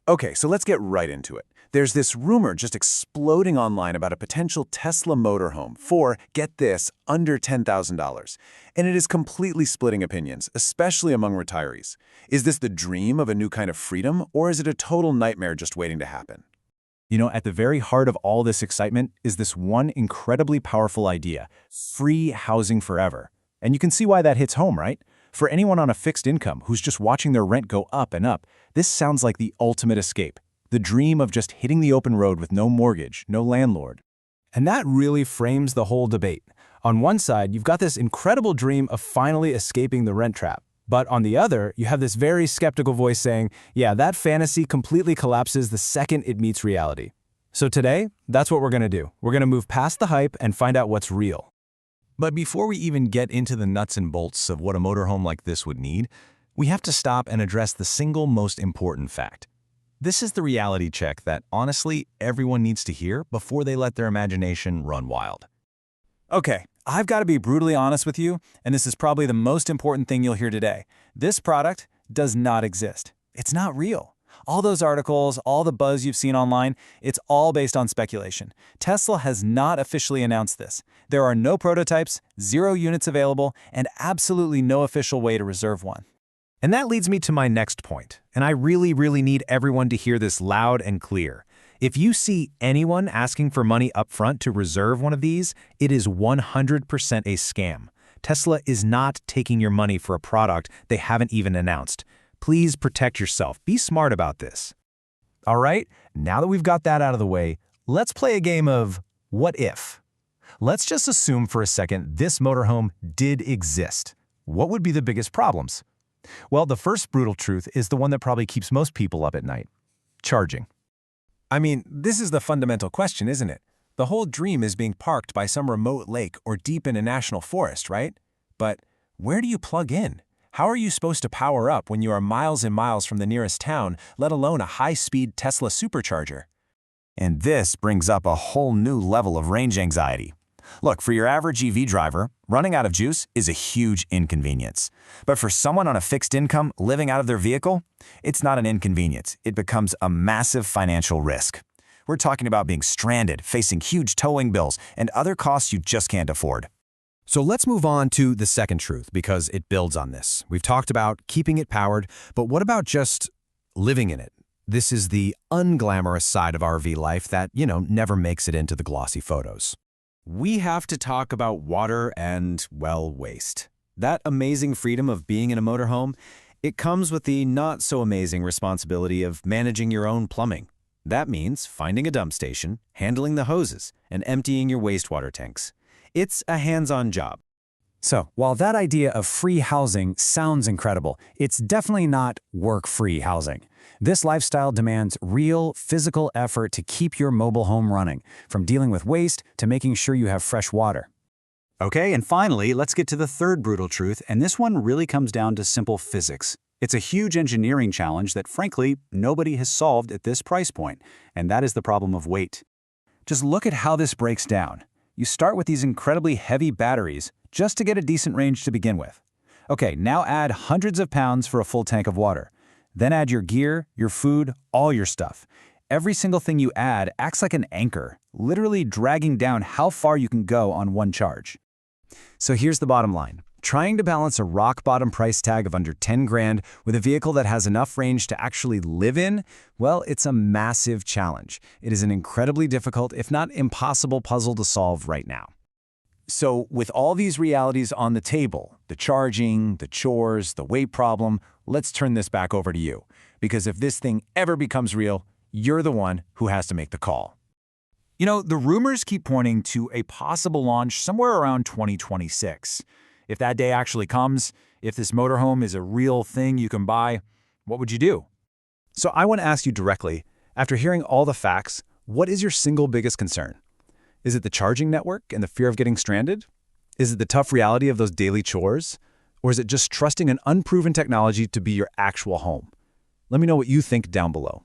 Okay, so let's get right into it. There's this rumor just exploding online about a potential Tesla motorhome for, get this, under $10,000. And it is completely splitting opinions, especially among retirees. Is this the dream of a new kind of freedom, or is it a total nightmare just waiting to happen? You know, at the very heart of all this excitement is this one incredibly powerful idea: free housing forever. And you can see why that hits home, right? For anyone on a fixed income who's just watching their rent go up and up, this sounds like the ultimate escape. The dream of just hitting the open road with no mortgage, no landlord. And that really frames the whole debate. On one side, you've got this incredible dream of finally escaping the rent trap. But on the other, you have this very skeptical voice saying, yeah, that fantasy completely collapses the second it meets reality. So today, that's what we're going to do. We're going to move past the hype and find out what's real. But before we even get into the nuts and bolts of what a motorhome like this would need, we have to stop and address the single most important fact. This is the reality check that, honestly, everyone needs to hear before they let their imagination run wild. Okay, I've got to be brutally honest with you, and this is probably the most important thing you'll hear today. This product does not exist. It's not real. All those articles, all the buzz you've seen online, it's all based on speculation. Tesla has not officially announced this. There are no prototypes, 0 units available, and absolutely no official way to reserve one. And that leads me to my next point, and I really need everyone to hear this loud and clear. If you see anyone asking for money up front to reserve one of these, it is 100% a scam. Tesla is not taking your money for a product they haven't even announced. Please protect yourself. Be smart about this. All right, now that we've got that out of the way, let's play a game of what if. Let's just assume for a second this motorhome did exist. What would be the biggest problems? Well, the first brutal truth is the one that probably keeps most people up at night: charging. I mean, this is the fundamental question, isn't it? The whole dream is being parked by some remote lake or deep in a national forest, right? But where do you plug in? How are you supposed to power up when you are miles and miles from the nearest town, let alone a high-speed Tesla supercharger? And this brings up a whole new level of range anxiety. Look, for your average EV driver, running out of juice is a huge inconvenience. But for someone on a fixed income living out of their vehicle, it's not an inconvenience. It becomes a massive financial risk. We're talking about being stranded, facing huge towing bills, and other costs you just can't afford. So let's move on to the second truth, because it builds on this. We've talked about keeping it powered, but what about just living in it? This is the unglamorous side of RV life that, never makes it into the glossy photos. We have to talk about water and, well, waste. That amazing freedom of being in a motorhome, it comes with the not-so-amazing responsibility of managing your own plumbing. That means finding a dump station, handling the hoses, and emptying your wastewater tanks. It's a hands-on job. So, while that idea of free housing sounds incredible, it's definitely not work-free housing. This lifestyle demands real, physical effort to keep your mobile home running, from dealing with waste to making sure you have fresh water. Okay, and finally, let's get to the third brutal truth, and this one really comes down to simple physics. It's a huge engineering challenge that, frankly, nobody has solved at this price point, and that is the problem of weight. Just look at how this breaks down. You start with these incredibly heavy batteries just to get a decent range to begin with. Okay, now add hundreds of pounds for a full tank of water. Then add your gear, your food, all your stuff. Every single thing you add acts like an anchor, literally dragging down how far you can go on one charge. So here's the bottom line. Trying to balance a rock-bottom price tag of under 10 grand with a vehicle that has enough range to actually live in, well, it's a massive challenge. It is an incredibly difficult, if not impossible, puzzle to solve right now. So with all these realities on the table, the charging, the chores, the weight problem, let's turn this back over to you. Because if this thing ever becomes real, you're the one who has to make the call. You know, the rumors keep pointing to a possible launch somewhere around 2026. If that day actually comes, if this motorhome is a real thing you can buy, what would you do? So I want to ask you directly, after hearing all the facts, what is your single biggest concern? Is it the charging network and the fear of getting stranded? Is it the tough reality of those daily chores? Or is it just trusting an unproven technology to be your actual home? Let me know what you think down below.